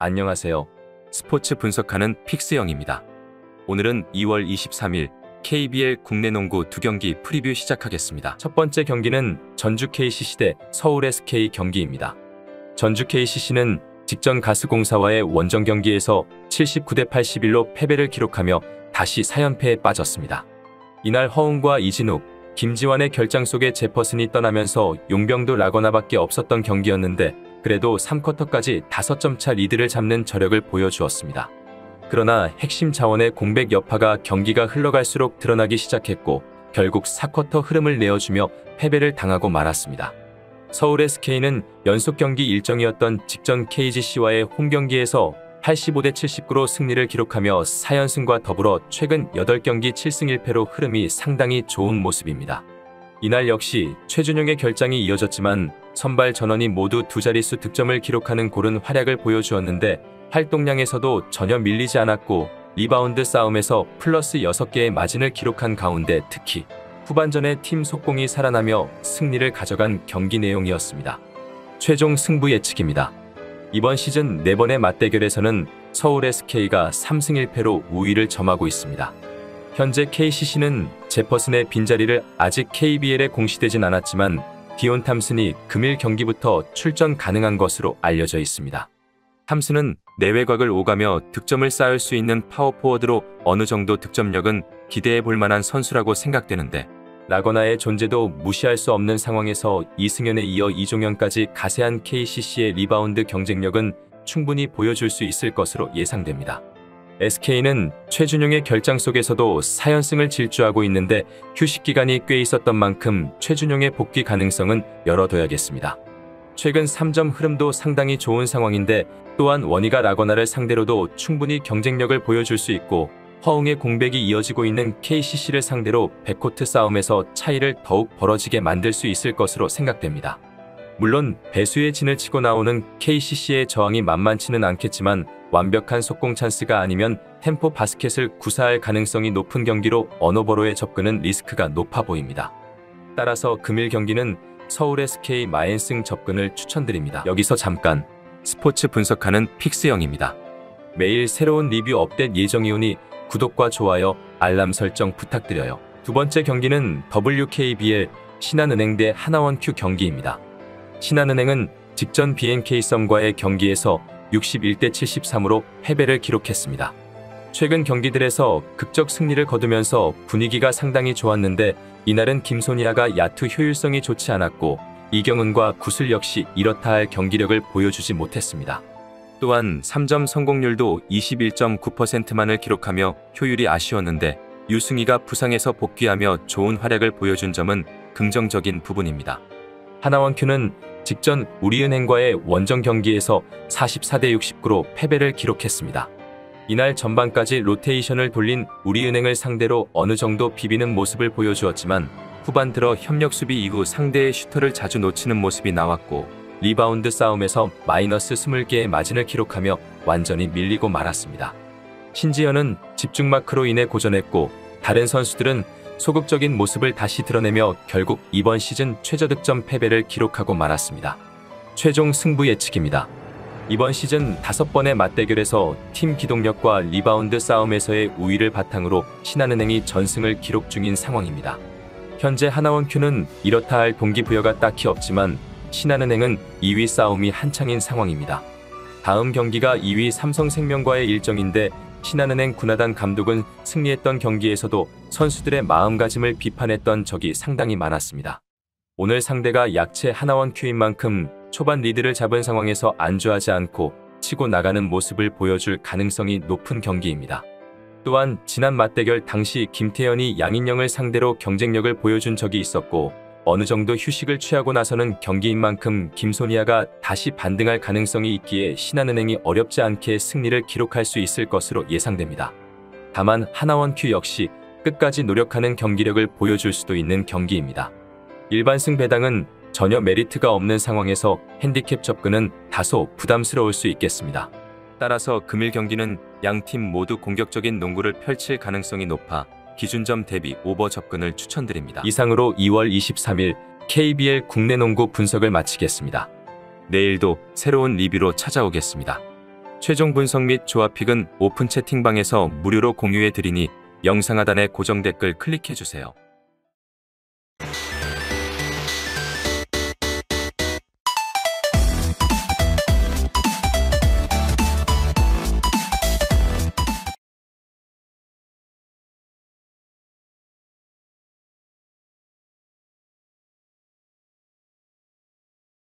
안녕하세요. 스포츠 분석하는 픽스영입니다. 오늘은 2월 23일 KBL 국내 농구 2경기 프리뷰 시작하겠습니다. 첫 번째 경기는 전주 KCC 대 서울 SK 경기입니다. 전주 KCC는 직전 가스공사와의 원정 경기에서 79대 81로 패배를 기록하며 다시 4연패에 빠졌습니다. 이날 허웅과 이진욱, 김지환의 결장 속에 제퍼슨이 떠나면서 용병도 라거나밖에 없었던 경기였는데 그래도 3쿼터까지 5점 차 리드를 잡는 저력을 보여주었습니다. 그러나 핵심 자원의 공백 여파가 경기가 흘러갈수록 드러나기 시작했고 결국 4쿼터 흐름을 내어주며 패배를 당하고 말았습니다. 서울 SK는 연속 경기 일정이었던 직전 KGC와의 홈경기에서 85대 79로 승리를 기록하며 4연승과 더불어 최근 8경기 7승 1패로 흐름이 상당히 좋은 모습입니다. 이날 역시 최준용의 결장이 이어졌지만 선발 전원이 모두 두 자릿수 득점을 기록하는 고른 활약을 보여주었는데 활동량에서도 전혀 밀리지 않았고 리바운드 싸움에서 플러스 6개의 마진을 기록한 가운데 특히 후반전에 팀 속공이 살아나며 승리를 가져간 경기 내용이었습니다. 최종 승부 예측입니다. 이번 시즌 4번의 맞대결에서는 서울 SK가 3승 1패로 우위를 점하고 있습니다. 현재 KCC는 제퍼슨의 빈자리를 아직 KBL에 공시되진 않았지만 디온 탐슨이 금일 경기부터 출전 가능한 것으로 알려져 있습니다. 탐슨은 내외곽을 오가며 득점을 쌓을 수 있는 파워포워드로 어느 정도 득점력은 기대해 볼 만한 선수라고 생각되는데 라거나의 존재도 무시할 수 없는 상황에서 이승현에 이어 이종현까지 가세한 KCC의 리바운드 경쟁력은 충분히 보여줄 수 있을 것으로 예상됩니다. SK는 최준용의 결장 속에서도 4연승을 질주하고 있는데 휴식 기간이 꽤 있었던 만큼 최준용의 복귀 가능성은 열어둬야겠습니다. 최근 3점 흐름도 상당히 좋은 상황인데 또한 원희가 라거나를 상대로도 충분히 경쟁력을 보여줄 수 있고 허웅의 공백이 이어지고 있는 KCC를 상대로 백코트 싸움에서 차이를 더욱 벌어지게 만들 수 있을 것으로 생각됩니다. 물론 배수의 진을 치고 나오는 KCC의 저항이 만만치는 않겠지만 완벽한 속공 찬스가 아니면 템포 바스켓을 구사할 가능성이 높은 경기로 언어버로의 접근은 리스크가 높아 보입니다. 따라서 금일 경기는 서울 SK 마엔승 접근을 추천드립니다. 여기서 잠깐 스포츠 분석하는 픽스영입니다. 매일 새로운 리뷰 업데이트 예정이오니 구독과 좋아요, 알람 설정 부탁드려요. 두 번째 경기는 WKBL 신한은행 대 하나원큐 경기입니다. 신한은행은 직전 BNK썸과의 경기에서 61대 73으로 패배를 기록했습니다. 최근 경기들에서 극적 승리를 거두면서 분위기가 상당히 좋았는데 이날은 김소니아가 야투 효율성이 좋지 않았고 이경은과 구슬 역시 이렇다 할 경기력을 보여주지 못했습니다. 또한 3점 성공률도 21.9%만을 기록하며 효율이 아쉬웠는데 유승희가 부상에서 복귀하며 좋은 활약을 보여준 점은 긍정적인 부분입니다. 하나원큐는 직전 우리은행과의 원정 경기에서 44대 69로 패배를 기록했습니다. 이날 전반까지 로테이션을 돌린 우리은행을 상대로 어느 정도 비비는 모습을 보여주었지만 후반 들어 협력 수비 이후 상대의 슈터를 자주 놓치는 모습이 나왔고 리바운드 싸움에서 마이너스 20개의 마진을 기록하며 완전히 밀리고 말았습니다. 신지현은 집중 마크로 인해 고전했고 다른 선수들은 소극적인 모습을 다시 드러내며 결국 이번 시즌 최저득점 패배를 기록하고 말았습니다. 최종 승부 예측입니다. 이번 시즌 5번의 맞대결에서 팀 기동력과 리바운드 싸움에서의 우위를 바탕으로 신한은행이 전승을 기록 중인 상황입니다. 현재 하나원큐는 이렇다 할 동기부여가 딱히 없지만 신한은행은 2위 싸움이 한창인 상황입니다. 다음 경기가 2위 삼성생명과의 일정인데 신한은행 군하단 감독은 승리했던 경기에서도 선수들의 마음가짐을 비판했던 적이 상당히 많았습니다. 오늘 상대가 약체 하나원큐인 만큼 초반 리드를 잡은 상황에서 안주하지 않고 치고 나가는 모습을 보여줄 가능성이 높은 경기입니다. 또한 지난 맞대결 당시 김태현이 양인영을 상대로 경쟁력을 보여준 적이 있었고 어느 정도 휴식을 취하고 나서는 경기인 만큼 김소니아가 다시 반등할 가능성이 있기에 신한은행이 어렵지 않게 승리를 기록할 수 있을 것으로 예상됩니다. 다만 하나원큐 역시 끝까지 노력하는 경기력을 보여줄 수도 있는 경기입니다. 일반승 배당은 전혀 메리트가 없는 상황에서 핸디캡 접근은 다소 부담스러울 수 있겠습니다. 따라서 금일 경기는 양팀 모두 공격적인 농구를 펼칠 가능성이 높아 기준점 대비 오버 접근을 추천드립니다. 이상으로 2월 23일 KBL 국내 농구 분석을 마치겠습니다. 내일도 새로운 리뷰로 찾아오겠습니다. 최종 분석 및 조합픽은 오픈 채팅방에서 무료로 공유해 드리니 영상 하단의 고정 댓글 클릭해 주세요.